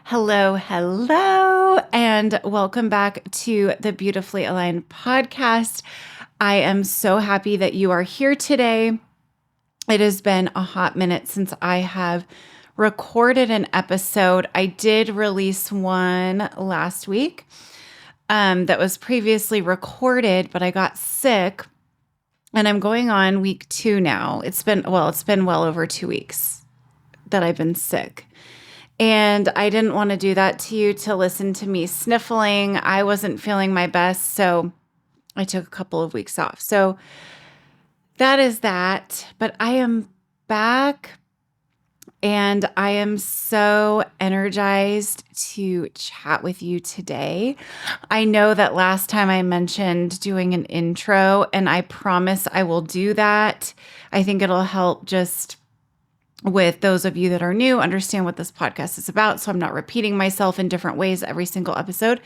Hello, hello, and welcome back to the Beautifully Aligned podcast. I am so happy that you are here today. It has been a hot minute since I have recorded an episode. I did release one last week that was previously recorded, but I got sick and I'm going on week 2 now. It's been well over 2 weeks that I've been sick. And I didn't want to do that to you to listen to me sniffling. I wasn't feeling my best, so I took a couple of weeks off. So that is that. But I am back and I am so energized to chat with you today. I know that last time I mentioned doing an intro, and I promise I will do that. I think it'll help just with those of you that are new, understand what this podcast is about. So I'm not repeating myself in different ways every single episode,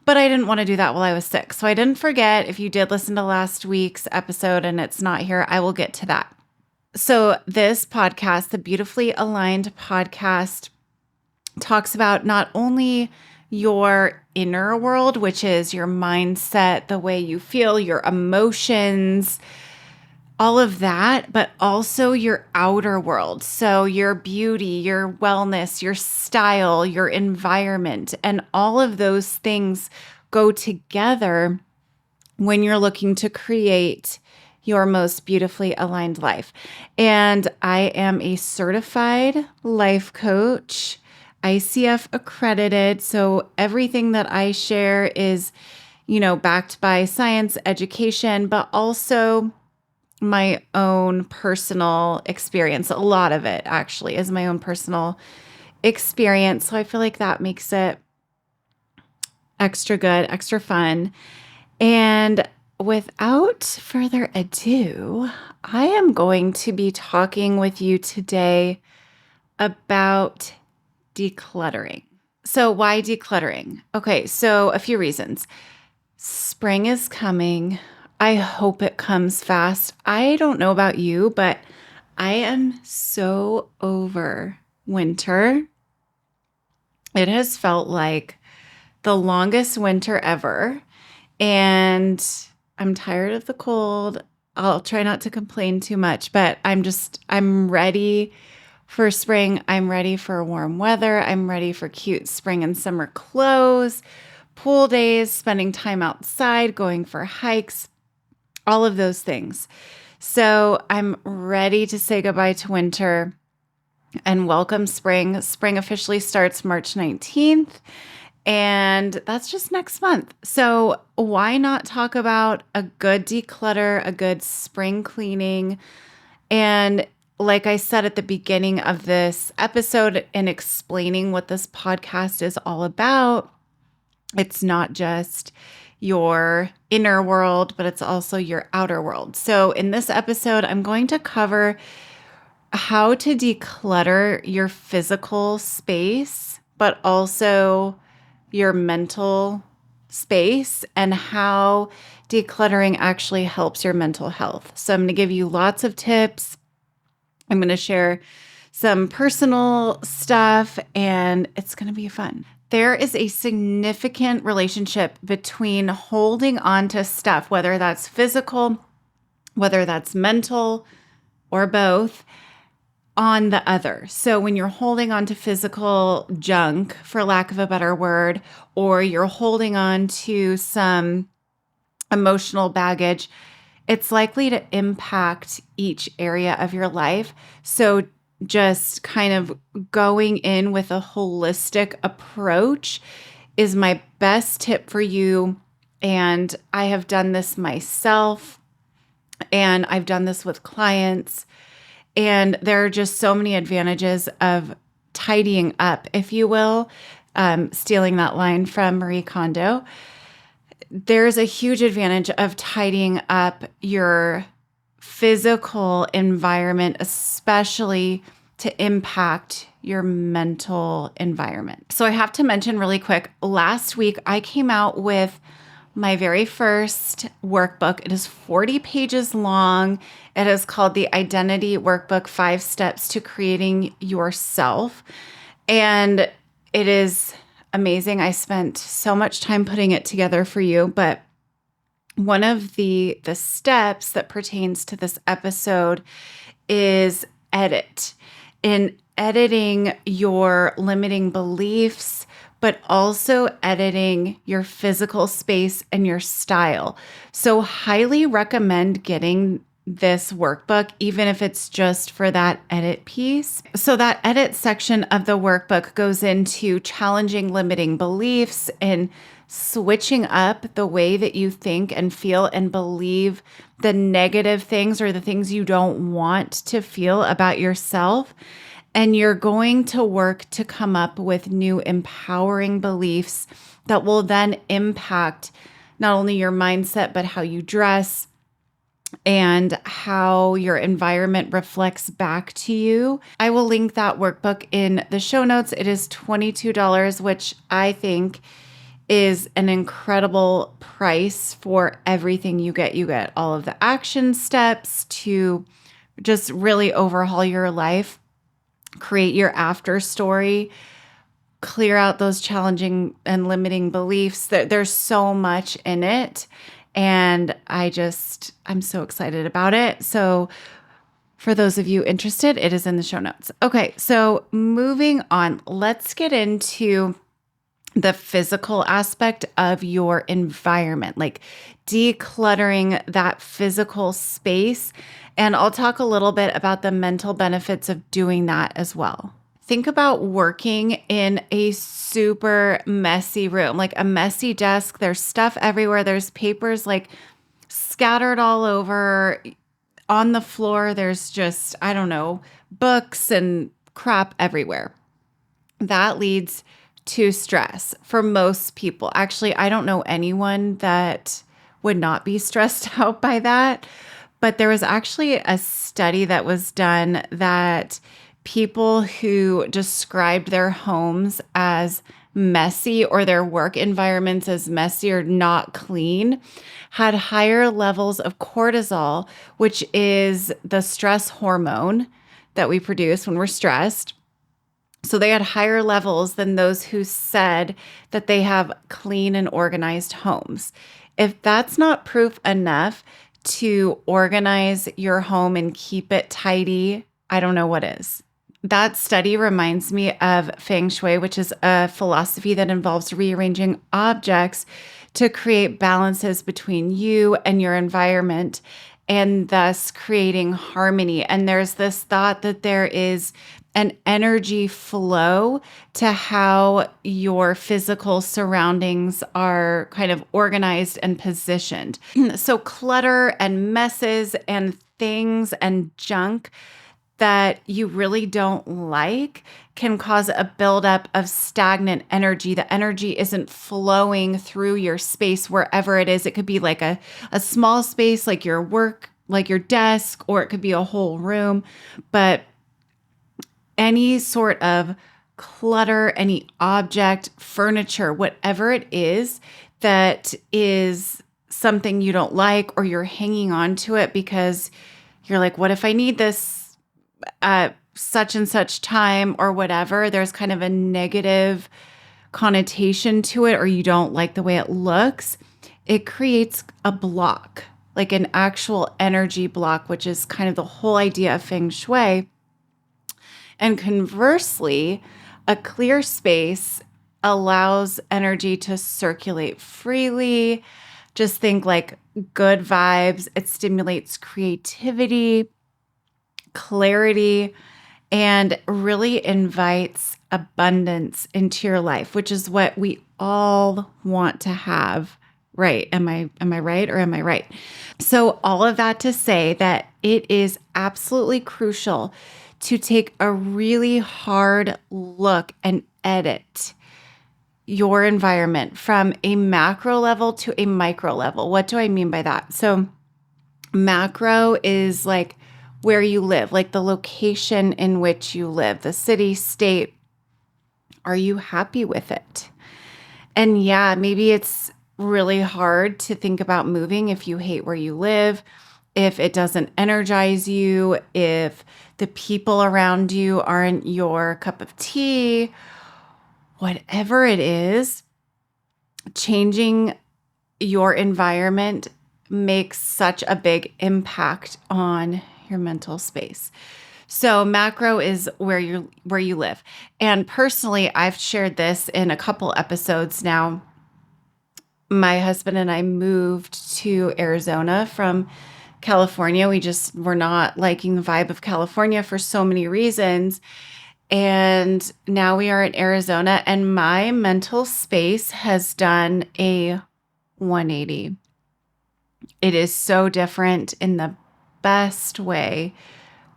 but I didn't want to do that while I was sick. So I didn't forget. If you did listen to last week's episode and it's not here, I will get to that. So this podcast, the Beautifully Aligned podcast, talks about not only your inner world, which is your mindset, the way you feel, your emotions, all of that, but also your outer world. So your beauty, your wellness, your style, your environment, and all of those things go together when you're looking to create your most beautifully aligned life. And I am a certified life coach, ICF accredited. So everything that I share is, backed by science, education, but also my own personal experience. A lot of it actually is my own personal experience. So I feel like that makes it extra good, extra fun. And without further ado, I am going to be talking with you today about decluttering. So why decluttering? Okay, so a few reasons. Spring is coming. I hope it comes fast. I don't know about you, but I am so over winter. It has felt like the longest winter ever, and I'm tired of the cold. I'll try not to complain too much, but I'm ready for spring. I'm ready for warm weather. I'm ready for cute spring and summer clothes, pool days, spending time outside, going for hikes, all of those things. So I'm ready to say goodbye to winter and welcome spring. Spring officially starts March 19th, and that's just next month. So why not talk about a good declutter, a good spring cleaning? And like I said at the beginning of this episode in explaining what this podcast is all about, it's not just your inner world, but it's also your outer world. So in this episode, I'm going to cover how to declutter your physical space, but also your mental space, and how decluttering actually helps your mental health. So I'm going to give you lots of tips. I'm going to share some personal stuff, and it's going to be fun. There is a significant relationship between holding on to stuff, whether that's physical, whether that's mental, or both, on the other. So when you're holding on to physical junk, for lack of a better word, or you're holding on to some emotional baggage, it's likely to impact each area of your life. So just kind of going in with a holistic approach is my best tip for you. And I have done this myself, and I've done this with clients. And there are just so many advantages of tidying up, if you will, stealing that line from Marie Kondo. There's a huge advantage of tidying up your physical environment, especially to impact your mental environment. So I have to mention really quick, last week I came out with my very first workbook. It is 40 pages long. It is called the Identity Workbook, 5 Steps to Creating Yourself. And It is amazing. I spent so much time putting it together for you, but one of the steps that pertains to this episode is edit. In editing your limiting beliefs, but also editing your physical space and your style. So, highly recommend getting this workbook, even if it's just for that edit piece. So, that edit section of the workbook goes into challenging limiting beliefs and switching up the way that you think and feel and believe the negative things or the things you don't want to feel about yourself. And you're going to work to come up with new empowering beliefs that will then impact not only your mindset, but how you dress and how your environment reflects back to you. I will link that workbook in the show notes. It is $22, which I think is an incredible price for everything you get. You get all of the action steps to just really overhaul your life, create your after story, clear out those challenging and limiting beliefs. There's so much in it. And I'm so excited about it. So for those of you interested, it is in the show notes. Okay, so moving on, let's get into the physical aspect of your environment, like decluttering that physical space. And I'll talk a little bit about the mental benefits of doing that as well. Think about working in a super messy room, like a messy desk. There's stuff everywhere. There's papers like scattered all over. On the floor, there's just, I don't know, books and crap everywhere. That leads to stress for most people. Actually, I don't know anyone that would not be stressed out by that. But there was actually a study that was done that people who described their homes as messy or their work environments as messy or not clean had higher levels of cortisol, which is the stress hormone that we produce when we're stressed. So they had higher levels than those who said that they have clean and organized homes. If that's not proof enough to organize your home and keep it tidy, I don't know what is. That study reminds me of Feng Shui, which is a philosophy that involves rearranging objects to create balances between you and your environment and thus creating harmony. And there's this thought that there is an energy flow to how your physical surroundings are kind of organized and positioned. So clutter and messes and things and junk that you really don't like can cause a buildup of stagnant energy. The energy isn't flowing through your space wherever it is. It could be like a small space like your work, like your desk, or it could be a whole room. But any sort of clutter, any object, furniture, whatever it is that is something you don't like, or you're hanging on to it because you're like, what if I need this at such and such time or whatever, there's kind of a negative connotation to it, or you don't like the way it looks, it creates a block, like an actual energy block, which is kind of the whole idea of Feng Shui. And conversely, a clear space allows energy to circulate freely. Just think like good vibes. It stimulates creativity, clarity, and really invites abundance into your life, which is what we all want to have. Right. Am I right or am I right? So all of that to say that it is absolutely crucial to take a really hard look and edit your environment from a macro level to a micro level. What do I mean by that? So macro is like where you live, like the location in which you live, the city, state. Are you happy with it? And yeah, maybe it's really hard to think about moving if you hate where you live, if it doesn't energize you, if the people around you aren't your cup of tea, whatever it is, changing your environment makes such a big impact on your mental space. So macro is where you live. And personally, I've shared this in a couple episodes now. My husband and I moved to Arizona from California. We just were not liking the vibe of California for so many reasons. And now we are in Arizona, and my mental space has done a 180. It is so different in the best way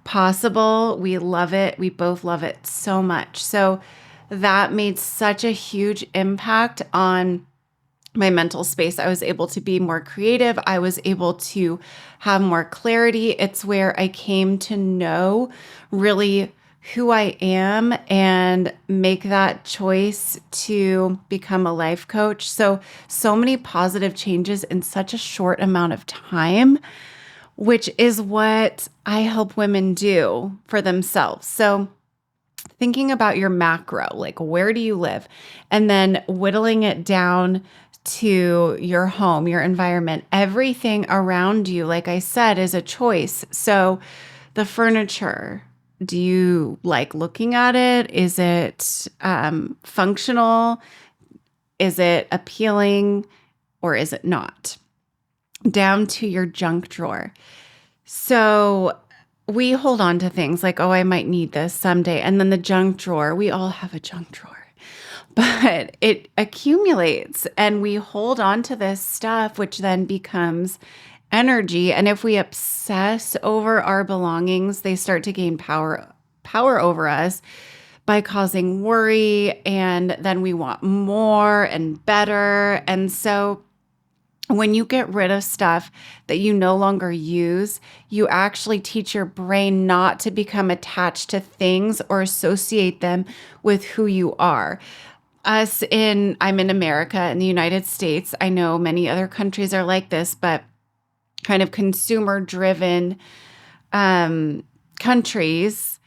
possible. We love it. We both love it so much. So that made such a huge impact on my mental space. I was able to be more creative. I was able to have more clarity. It's where I came to know really who I am and make that choice to become a life coach. So many positive changes in such a short amount of time, which is what I help women do for themselves. So thinking about your macro, like where do you live? And then whittling it down to your home, your environment, everything around you, like I said, is a choice. So the furniture, do you like looking at it? Is it functional? Is it appealing? Or is it not? Down to your junk drawer. So we hold on to things like, oh, I might need this someday. And then the junk drawer, we all have a junk drawer. But it accumulates and we hold on to this stuff, which then becomes energy. And if we obsess over our belongings, they start to gain power over us by causing worry. And then we want more and better. And so when you get rid of stuff that you no longer use, you actually teach your brain not to become attached to things or associate them with who you are. I'm in America, in the United States. I know many other countries are like this, but kind of consumer-driven countries,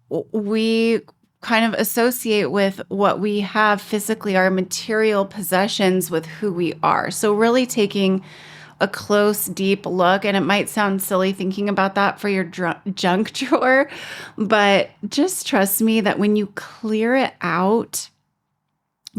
we kind of associate with what we have physically, our material possessions, with who we are. So really taking a close, deep look, and it might sound silly thinking about that for your junk drawer, but just trust me that when you clear it out,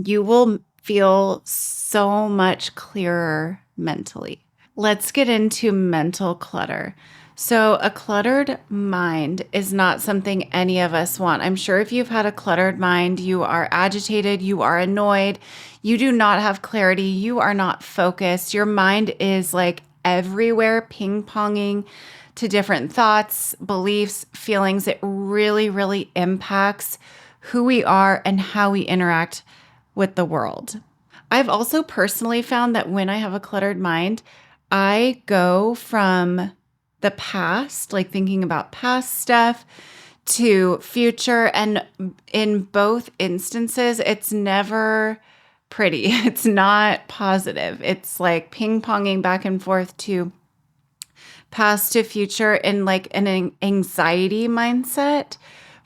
you will feel so much clearer mentally. Let's get into mental clutter. So a cluttered mind is not something any of us want. I'm sure if you've had a cluttered mind, you are agitated, you are annoyed, you do not have clarity, you are not focused. Your mind is like everywhere, ping-ponging to different thoughts, beliefs, feelings. It really, really impacts who we are and how we interact with the world. I've also personally found that when I have a cluttered mind, I go from the past, like thinking about past stuff, to future. And in both instances, it's never pretty. It's not positive. It's like ping-ponging back and forth to past to future in like an anxiety mindset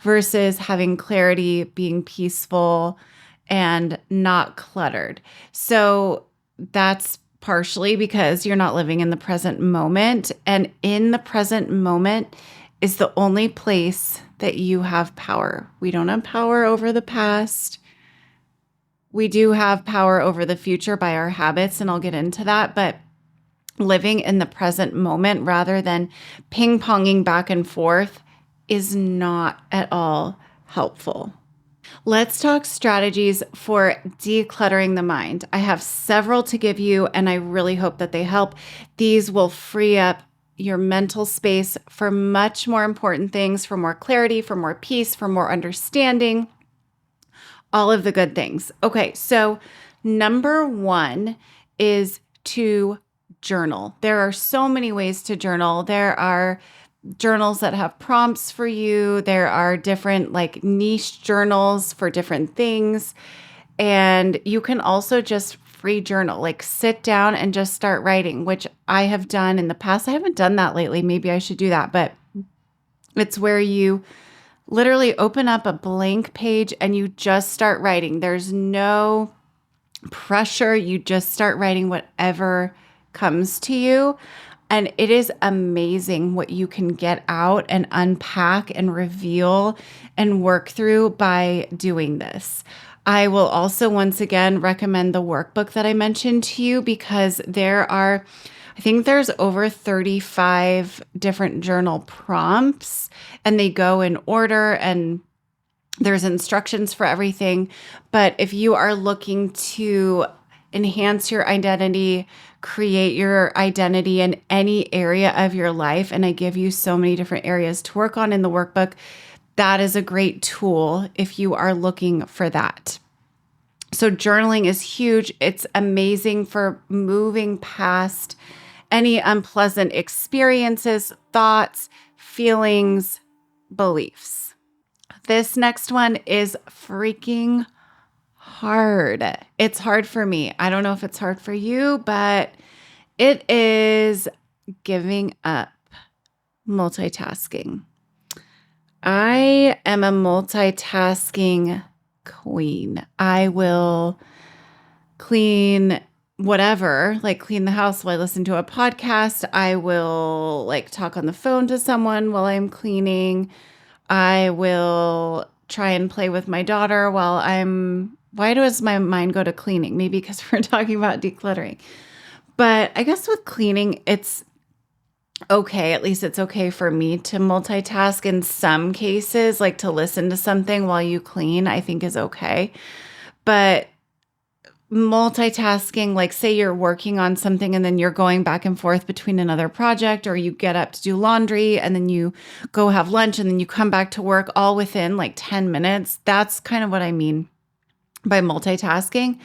versus having clarity, being peaceful, and not cluttered. So that's partially because you're not living in the present moment. And in the present moment is the only place that you have power. We don't have power over the past. We do have power over the future by our habits, and I'll get into that. But living in the present moment rather than ping-ponging back and forth is not at all helpful. Let's talk strategies for decluttering the mind. I have several to give you, and I really hope that they help. These will free up your mental space for much more important things, for more clarity, for more peace, for more understanding, all of the good things. Okay, so number one is to journal. There are so many ways to journal. There are journals that have prompts for you. There are different like niche journals for different things. And you can also just free journal, like sit down and just start writing, which I have done in the past. I haven't done that lately. Maybe I should do that. But it's where you Literally open up a blank page and you just start writing. There's no pressure. You just start writing whatever comes to you. And it is amazing what you can get out and unpack and reveal and work through by doing this. I will also once again recommend the workbook that I mentioned to you because I think there's over 35 different journal prompts and they go in order and there's instructions for everything. But if you are looking to enhance your identity, create your identity in any area of your life, and I give you so many different areas to work on in the workbook, that is a great tool if you are looking for that. So journaling is huge. It's amazing for moving past any unpleasant experiences, thoughts, feelings, beliefs. This next one is freaking hard. It's hard for me. I don't know if it's hard for you, but it is giving up multitasking. I am a multitasking queen. I will clean whatever, like clean the house while I listen to a podcast. I will like talk on the phone to someone while I'm cleaning. I will try and play with my daughter why does my mind go to cleaning? Maybe because we're talking about decluttering. But I guess with cleaning, it's okay. At least it's okay for me to multitask in some cases, like to listen to something while you clean, I think is okay. But multitasking, like say you're working on something and then you're going back and forth between another project, or you get up to do laundry and then you go have lunch and then you come back to work all within like 10 minutes. That's kind of what I mean by multitasking.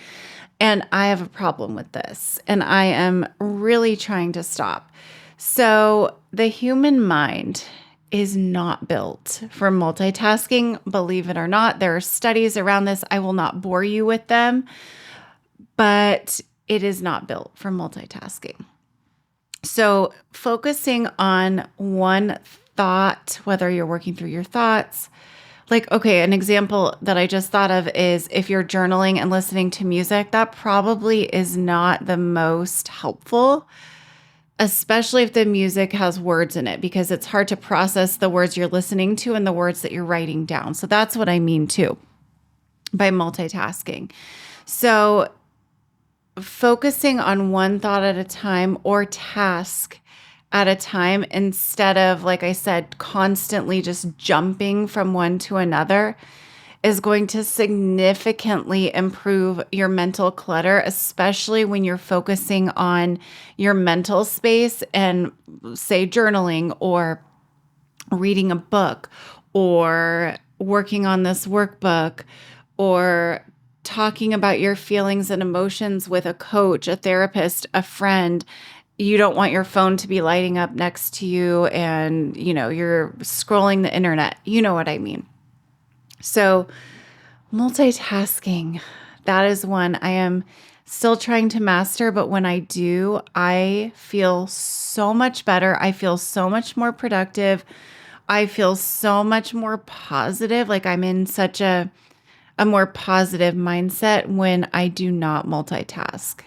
And I have a problem with this and I am really trying to stop. So the human mind is not built for multitasking, believe it or not. There are studies around this. I will not bore you with them, but it is not built for multitasking. So focusing on one thought, whether you're working through your thoughts, like, okay, an example that I just thought of is if you're journaling and listening to music, that probably is not the most helpful, especially if the music has words in it, because it's hard to process the words you're listening to and the words that you're writing down. So that's what I mean too by multitasking. So focusing on one thought at a time or task at a time instead of, like I said, constantly just jumping from one to another is going to significantly improve your mental clutter, especially when you're focusing on your mental space and say journaling or reading a book or working on this workbook or talking about your feelings and emotions with a coach, a therapist, a friend. You don't want your phone to be lighting up next to you and, you're scrolling the internet. You know what I mean? So multitasking, that is one I am still trying to master. But when I do, I feel so much better. I feel so much more productive. I feel so much more positive. Like I'm in such a more positive mindset when I do not multitask.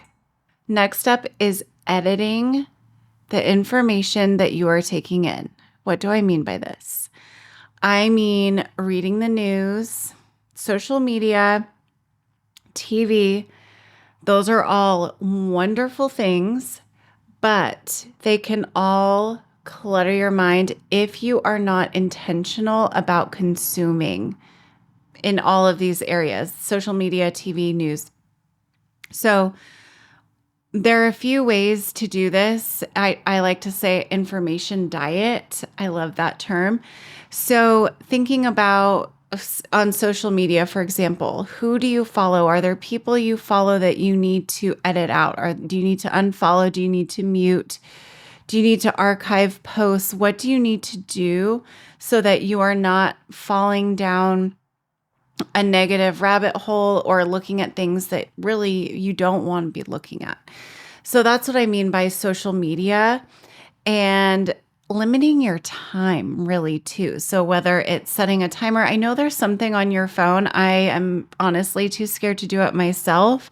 Next up is editing the information that you are taking in. What do I mean by this? I mean reading the news, social media, TV. Those are all wonderful things, but they can all clutter your mind if you are not intentional about consuming in all of these areas, social media, TV, news. So there are a few ways to do this. I like to say information diet. I love that term. So thinking about on social media, for example, who do you follow? Are there people you follow that you need to edit out? Or do you need to unfollow? Do you need to mute? Do you need to archive posts? What do you need to do so that you are not falling down a negative rabbit hole or looking at things that really you don't want to be looking at? So that's what I mean by social media. And limiting your time really too. So whether it's setting a timer, I know there's something on your phone. I am honestly too scared to do it myself,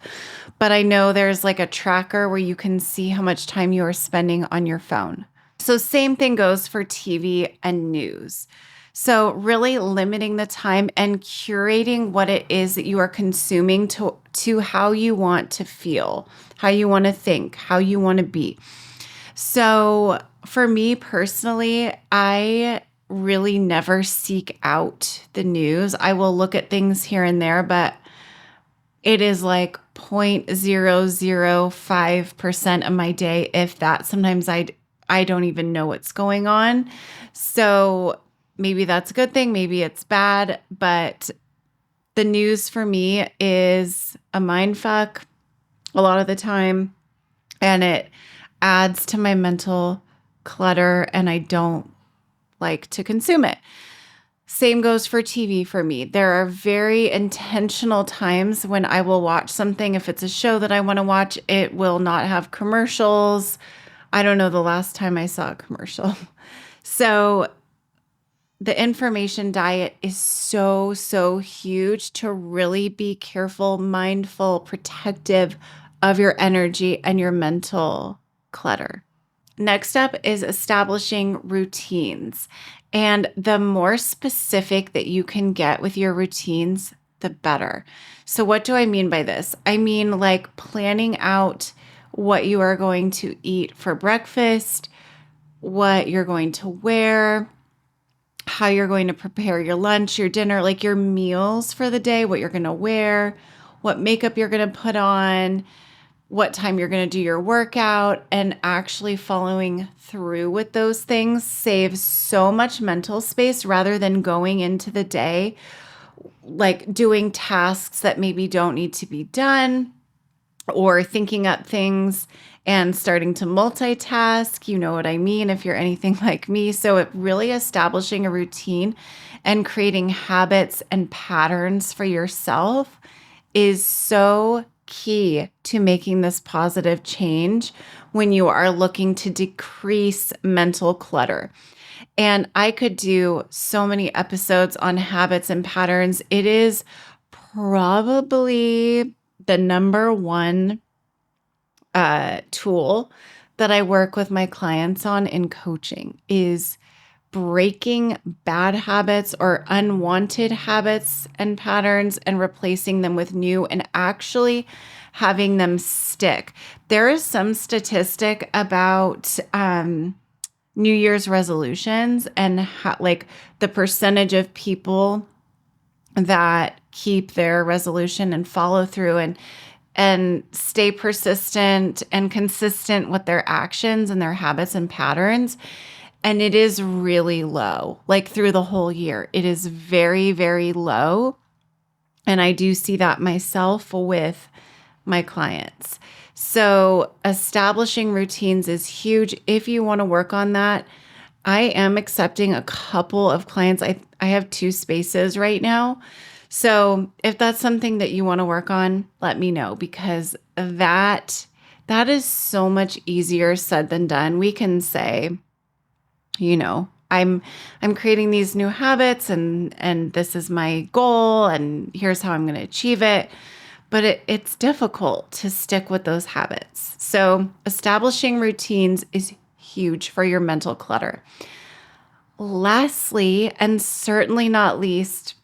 but I know there's like a tracker where you can see how much time you are spending on your phone. So same thing goes for TV and news. So really limiting the time and curating what it is that you are consuming to how you want to feel, how you want to think, how you want to be. So for me personally, I really never seek out the news. I will look at things here and there, but it is like 0.005% of my day, if that. Sometimes I don't even know what's going on. So maybe that's a good thing, maybe it's bad, but the news for me is a mind fuck a lot of the time, and it adds to my mental clutter, and I don't like to consume it. Same goes for TV for me. There are very intentional times when I will watch something. If it's a show that I want to watch, it will not have commercials. I don't know the last time I saw a commercial. So the information diet is so, so huge to really be careful, mindful, protective of your energy and your mental clutter. Next up is establishing routines. And the more specific that you can get with your routines, the better. So what do I mean by this? I mean like planning out what you are going to eat for breakfast, what you're going to wear, how you're going to prepare your lunch, your dinner, like your meals for the day, what you're going to wear, what makeup you're going to put on, what time you're going to do your workout, and actually following through with those things saves so much mental space rather than going into the day like doing tasks that maybe don't need to be done or thinking up things and starting to multitask. You know what I mean if you're anything like me. So it really establishing a routine and creating habits and patterns for yourself is so key to making this positive change when you are looking to decrease mental clutter. And I could do so many episodes on habits and patterns. It is probably the number one tool that I work with my clients on in coaching is breaking bad habits or unwanted habits and patterns and replacing them with new and actually having them stick. There is some statistic about New Year's resolutions and like the percentage of people that keep their resolution and follow through and stay persistent and consistent with their actions and their habits and patterns. And it is really low, like through the whole year. It is very, very low. And I do see that myself with my clients. So establishing routines is huge. If you want to work on that, I am accepting a couple of clients. I have 2 spaces right now. So if that's something that you want to work on, let me know, because that is so much easier said than done. We can say, you know, I'm creating these new habits and this is my goal and here's how I'm going to achieve it. But it's difficult to stick with those habits. So establishing routines is huge for your mental clutter. Lastly, and certainly not least,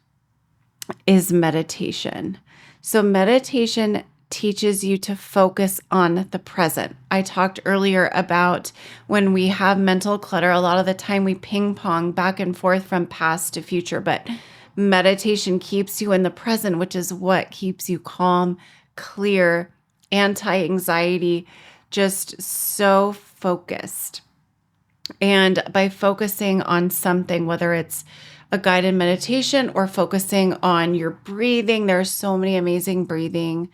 is meditation. So meditation teaches you to focus on the present. I talked earlier about when we have mental clutter, a lot of the time we ping pong back and forth from past to future, but meditation keeps you in the present, which is what keeps you calm, clear, anti-anxiety, just so focused. And by focusing on something, whether it's a guided meditation or focusing on your breathing, there are so many amazing breathing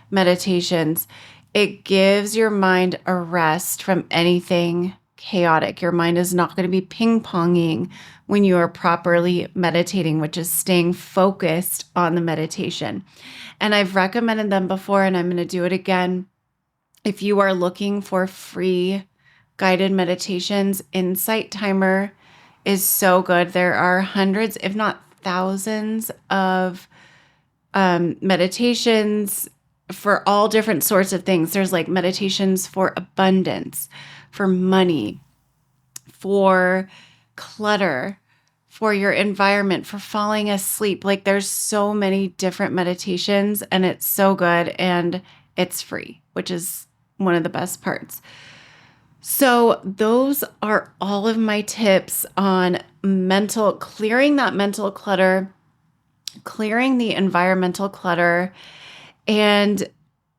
meditations. It gives your mind a rest from anything chaotic. Your mind is not going to be ping-ponging when you are properly meditating, which is staying focused on the meditation. And I've recommended them before, and I'm going to do it again. If you are looking for free guided meditations. Insight Timer is so good. There are hundreds, if not thousands, of meditations for all different sorts of things. There's like meditations for abundance, for money, for clutter, for your environment, for falling asleep. Like there's so many different meditations and it's so good and it's free, which is one of the best parts. So those are all of my tips on clearing that mental clutter, clearing the environmental clutter. And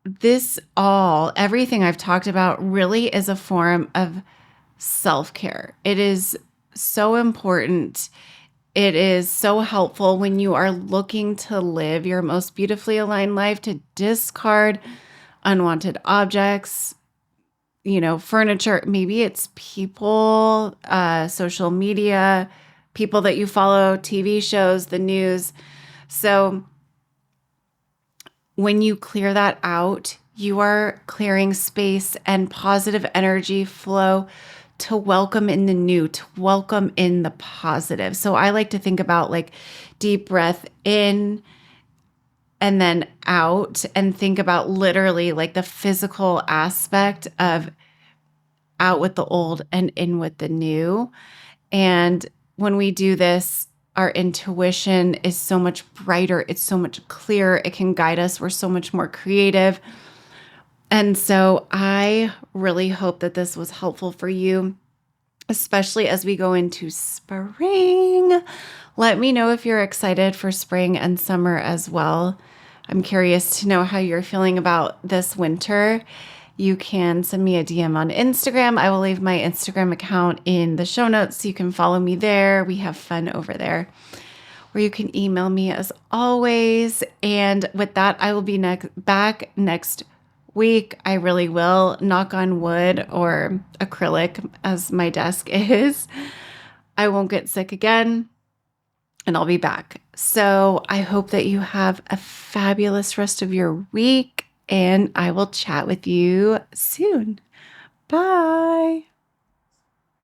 everything I've talked about really is a form of self-care. It is so important. It is so helpful when you are looking to live your most beautifully aligned life, to discard unwanted objects, furniture. Maybe it's people, social media, people that you follow, TV shows, the news. So when you clear that out, you are clearing space and positive energy flow to welcome in the new, to welcome in the positive. So I like to think about like deep breath in and then out, and think about literally like the physical aspect of out with the old and in with the new. And when we do this, our intuition is so much brighter. It's so much clearer. It can guide us. We're so much more creative. And so I really hope that this was helpful for you, especially as we go into spring. Let me know if you're excited for spring and summer as well. I'm curious to know how you're feeling about this winter. You can send me a DM on Instagram. I will leave my Instagram account in the show notes so you can follow me there. We have fun over there. Or you can email me as always. And with that, I will be back next week. I really will. Knock on wood or acrylic, as my desk is. I won't get sick again. And I'll be back. So I hope that you have a fabulous rest of your week. And I will chat with you soon. Bye.